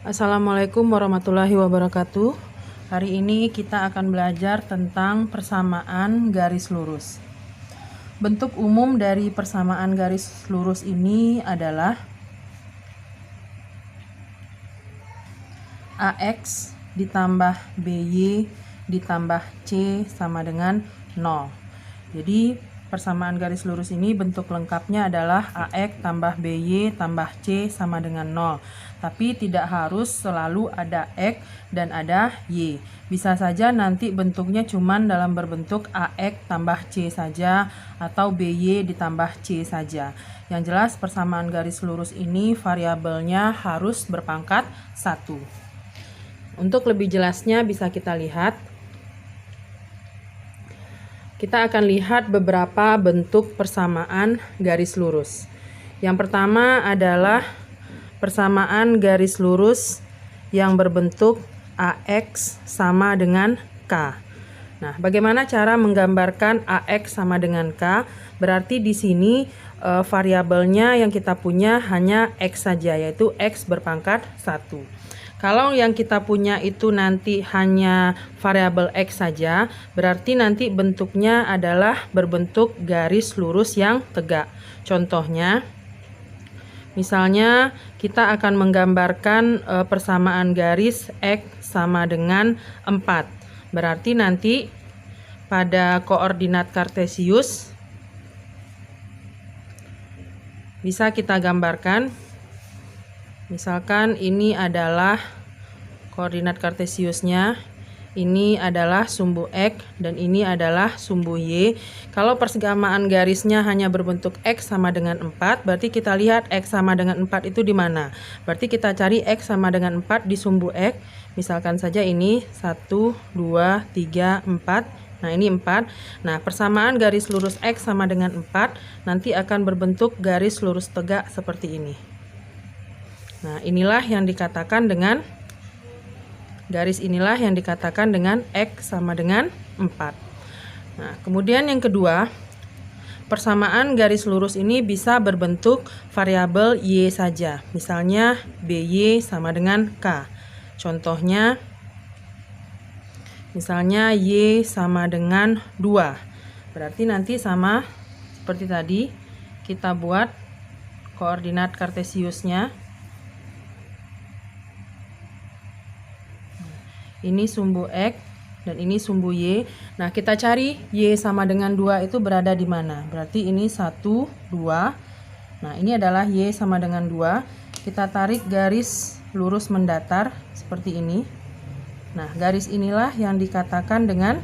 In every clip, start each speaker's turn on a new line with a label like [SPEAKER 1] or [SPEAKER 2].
[SPEAKER 1] Assalamualaikum warahmatullahi wabarakatuh. Hari ini kita akan belajar tentang persamaan garis lurus. Bentuk umum dari persamaan garis lurus ini adalah AX ditambah BY ditambah C sama dengan 0. Jadi persamaan garis lurus ini bentuk lengkapnya adalah AX tambah BY tambah C sama dengan 0. Tapi tidak harus selalu ada X dan ada Y. Bisa saja nanti bentuknya cuman dalam berbentuk AX tambah C saja atau BY ditambah C saja. Yang jelas persamaan garis lurus ini variabelnya harus berpangkat 1. Untuk lebih jelasnya bisa kita lihat. Kita akan lihat beberapa bentuk persamaan garis lurus. Yang pertama adalah persamaan garis lurus yang berbentuk AX sama dengan K. Nah, bagaimana cara menggambarkan AX sama dengan K? Berarti di sini variabelnya yang kita punya hanya X saja, yaitu X berpangkat 1. Kalau yang kita punya itu nanti hanya variabel X saja, berarti nanti bentuknya adalah berbentuk garis lurus yang tegak. Contohnya, misalnya kita akan menggambarkan persamaan garis X sama dengan 4. Berarti nanti pada koordinat kartesius bisa kita gambarkan. Misalkan ini adalah koordinat kartesiusnya, ini adalah sumbu X dan ini adalah sumbu Y. Kalau persamaan garisnya hanya berbentuk X sama dengan 4, berarti kita lihat X sama dengan 4 itu di mana. Berarti kita cari X sama dengan 4 di sumbu X. Misalkan saja ini 1, 2, 3, 4. Nah, ini 4. Nah, persamaan garis lurus X sama dengan 4 nanti akan berbentuk garis lurus tegak seperti ini. Nah, inilah yang dikatakan dengan garis inilah yang dikatakan dengan X sama dengan 4. Nah, kemudian yang kedua, persamaan garis lurus ini bisa berbentuk variabel Y saja. Misalnya BY sama dengan K. Contohnya, misalnya Y sama dengan 2. Berarti nanti sama seperti tadi, kita buat koordinat kartesiusnya. Ini sumbu X dan ini sumbu Y. Nah, kita cari Y sama dengan 2 itu berada di mana? Berarti ini 1, 2. Nah, ini adalah Y sama dengan 2. Kita tarik garis lurus mendatar seperti ini. Nah, garis inilah yang dikatakan dengan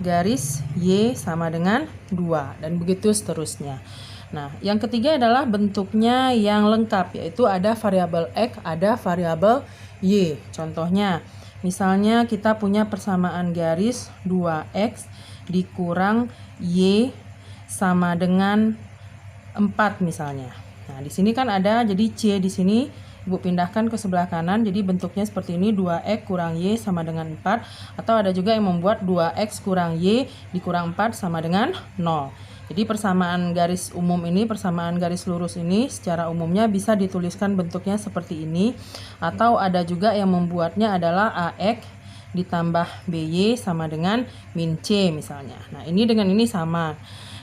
[SPEAKER 1] garis Y sama dengan 2 dan begitu seterusnya. Nah, yang ketiga adalah bentuknya yang lengkap, yaitu ada variabel X, ada variabel Y. Contohnya, misalnya kita punya persamaan garis 2X dikurang Y sama dengan 4 misalnya. Nah, di sini kan ada, jadi C di sini Ibu pindahkan ke sebelah kanan, jadi bentuknya seperti ini, 2X kurang Y sama dengan 4. Atau ada juga yang membuat 2X kurang Y dikurang 4 sama dengan 0. Jadi persamaan garis umum ini, persamaan garis lurus ini secara umumnya bisa dituliskan bentuknya seperti ini. Atau ada juga yang membuatnya adalah AX ditambah BY sama dengan min C misalnya. Nah, ini dengan ini sama.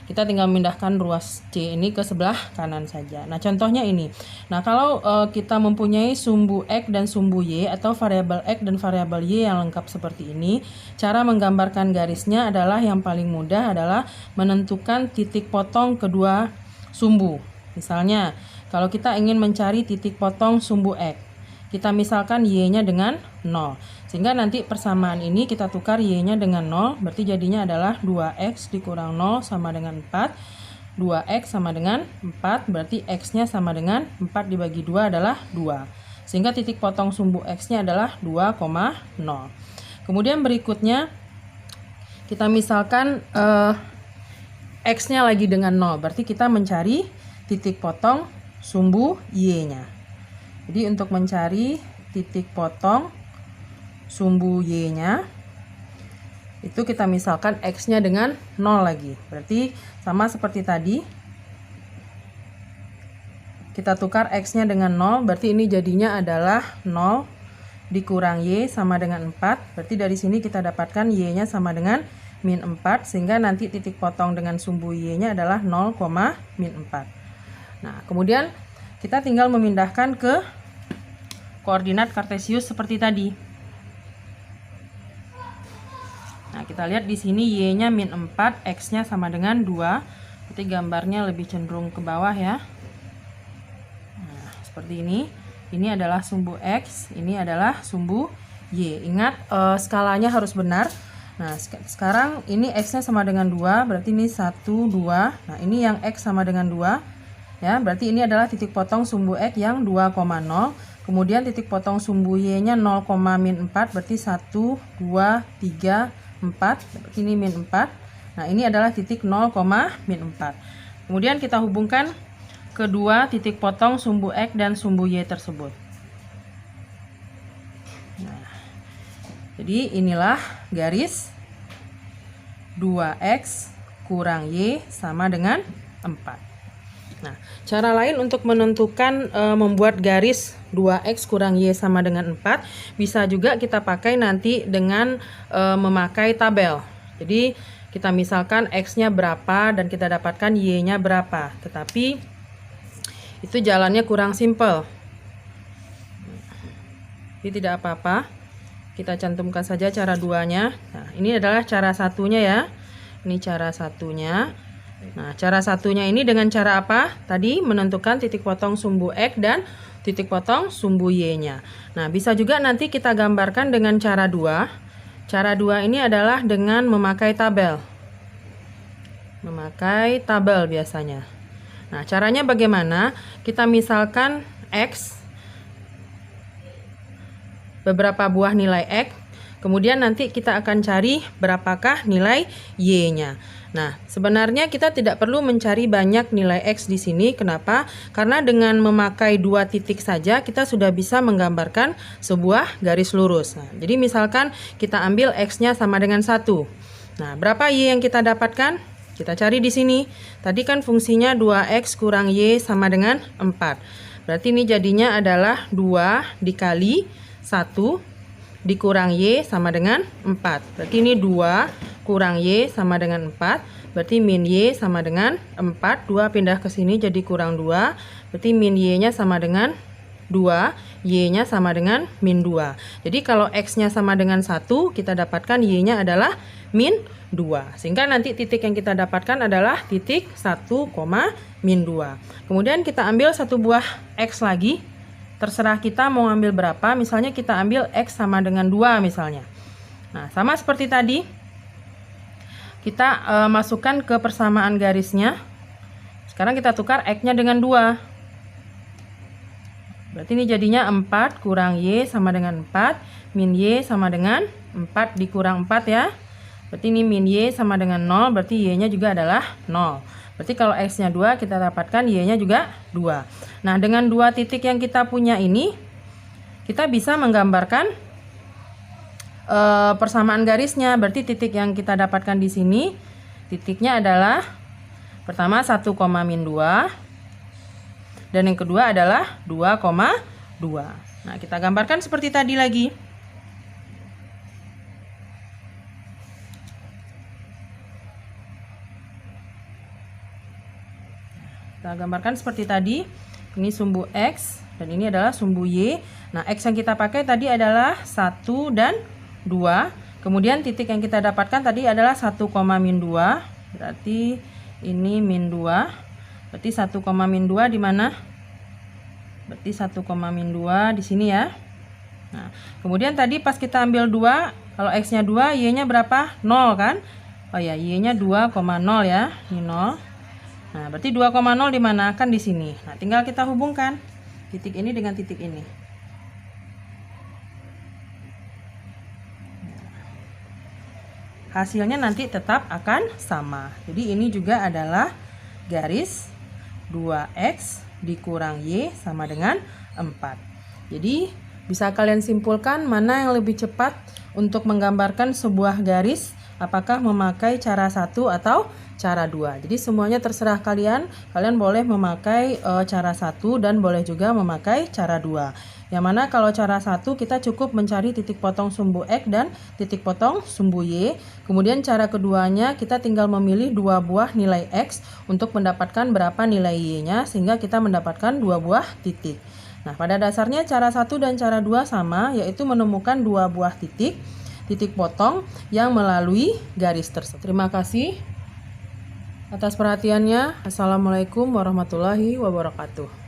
[SPEAKER 1] Kita tinggal memindahkan ruas C ini ke sebelah kanan saja. Nah, contohnya ini. Nah, kalau kita mempunyai sumbu X dan sumbu Y atau variabel X dan variabel Y yang lengkap seperti ini, cara menggambarkan garisnya adalah yang paling mudah adalah menentukan titik potong kedua sumbu. Misalnya, kalau kita ingin mencari titik potong sumbu X, kita misalkan Y-nya dengan 0. Sehingga nanti persamaan ini kita tukar Y-nya dengan 0. Berarti jadinya adalah 2X dikurang 0 sama dengan 4. 2X sama dengan 4. Berarti X-nya sama dengan 4 dibagi 2 adalah 2. Sehingga titik potong sumbu X-nya adalah 2,0. Kemudian berikutnya, kita misalkan X-nya lagi dengan 0. Berarti kita mencari titik potong sumbu Y-nya. Jadi untuk mencari titik potong sumbu Y-nya, itu kita misalkan X-nya dengan 0 lagi. Berarti sama seperti tadi. kita tukar X-nya dengan 0, berarti ini jadinya adalah 0 dikurang Y sama dengan 4. Berarti dari sini kita dapatkan Y-nya sama dengan min 4, sehingga nanti titik potong dengan sumbu Y-nya adalah 0, min 4. Nah, kemudian kita tinggal memindahkan ke koordinat kartesius seperti tadi. Nah, kita lihat di sini Y-nya min 4, X-nya sama dengan 2. Berarti gambarnya lebih cenderung ke bawah ya. Nah, seperti ini. Ini adalah sumbu X, ini adalah sumbu Y. Ingat, skalanya harus benar. Nah, sekarang ini X-nya sama dengan 2, berarti ini 1, 2. Nah, ini yang X sama dengan 2. Ya, berarti ini adalah titik potong sumbu X yang 2,0. Kemudian titik potong sumbu Y-nya 0, min 4, berarti 1, 2, 3, 4. Berarti ini min 4. Nah, ini adalah titik 0, min 4. Kemudian kita hubungkan kedua titik potong sumbu X dan sumbu Y tersebut. Nah, jadi inilah garis 2X kurang Y sama dengan 4. Nah, cara lain untuk menentukan membuat garis 2X kurang Y sama dengan 4 bisa juga kita pakai nanti dengan memakai tabel. Jadi kita misalkan X-nya berapa dan kita dapatkan Y-nya berapa. Tetapi itu jalannya kurang simpel. Jadi tidak apa-apa, kita cantumkan saja cara 2-nya. Nah, ini adalah cara satunya ya. Ini cara satunya. Nah, cara satunya ini dengan cara apa? Tadi menentukan titik potong sumbu X dan titik potong sumbu Y-nya. Nah, bisa juga nanti kita gambarkan dengan cara 2. Cara 2 ini adalah dengan memakai tabel. Memakai tabel biasanya. Nah, caranya bagaimana? Kita misalkan X, beberapa buah nilai X, kemudian nanti kita akan cari berapakah nilai Y-nya. Nah, sebenarnya kita tidak perlu mencari banyak nilai X di sini. Kenapa? Karena dengan memakai 2 titik saja kita sudah bisa menggambarkan sebuah garis lurus. Nah, jadi misalkan kita ambil X-nya sama dengan 1. Nah, berapa Y yang kita dapatkan? Kita cari di sini. Tadi kan fungsinya 2X kurang Y sama dengan 4. Berarti ini jadinya adalah 2 dikali 1 dikurang Y sama dengan 4. Berarti ini 2 kurang Y sama dengan 4. Berarti min Y sama dengan 4. 2 pindah ke sini jadi kurang 2. Berarti min Y-nya sama dengan 2. Y-nya sama dengan min 2. Jadi kalau X-nya sama dengan 1, kita dapatkan Y-nya adalah min 2. Sehingga nanti titik yang kita dapatkan adalah titik 1, min 2. Kemudian kita ambil satu buah X lagi. Terserah kita mau ambil berapa. Misalnya kita ambil X sama dengan 2 misalnya. Nah, sama seperti tadi. Kita masukkan ke persamaan garisnya. Sekarang kita tukar X-nya dengan 2. Berarti ini jadinya 4 kurang Y sama dengan 4. Min Y sama dengan 4 dikurang 4 ya. Berarti ini min Y sama dengan 0, berarti Y-nya juga adalah 0. Berarti kalau X-nya 2, kita dapatkan Y-nya juga 2. Nah, dengan 2 titik yang kita punya ini, kita bisa menggambarkan persamaan garisnya. Berarti titik yang kita dapatkan di sini, titiknya adalah pertama 1, min 2. Dan yang kedua adalah 2,2. Nah, kita gambarkan seperti tadi lagi. Kita gambarkan seperti tadi. Ini sumbu X dan ini adalah sumbu Y. Nah, X yang kita pakai tadi adalah 1 dan 2. Kemudian titik yang kita dapatkan tadi adalah 1, min 2. Berarti ini min 2. Berarti 1, min 2 di mana? Berarti 1, min 2 di sini ya. Nah, kemudian tadi pas kita ambil 2, kalau X-nya 2, Y-nya berapa? 0 kan? Oh ya, Y-nya 2,0 ya. Ini 0. Nah, berarti 2,0 di mana? Kan di sini. Nah, tinggal kita hubungkan titik ini dengan titik ini. Hasilnya nanti tetap akan sama. Jadi ini juga adalah garis 2X dikurang Y sama dengan 4. Jadi bisa kalian simpulkan mana yang lebih cepat untuk menggambarkan sebuah garis apakah memakai cara 1 atau cara 2. Jadi semuanya terserah kalian. Kalian boleh memakai cara 1 dan boleh juga memakai cara 2. Yang mana kalau cara 1 kita cukup mencari titik potong sumbu X dan titik potong sumbu Y. Kemudian cara keduanya kita tinggal memilih 2 buah nilai X untuk mendapatkan berapa nilai Y-nya sehingga kita mendapatkan 2 buah titik. Nah, pada dasarnya cara 1 dan cara 2 sama, yaitu menemukan 2 buah titik potong yang melalui garis tersebut. Terima kasih atas perhatiannya. Assalamualaikum warahmatullahi wabarakatuh.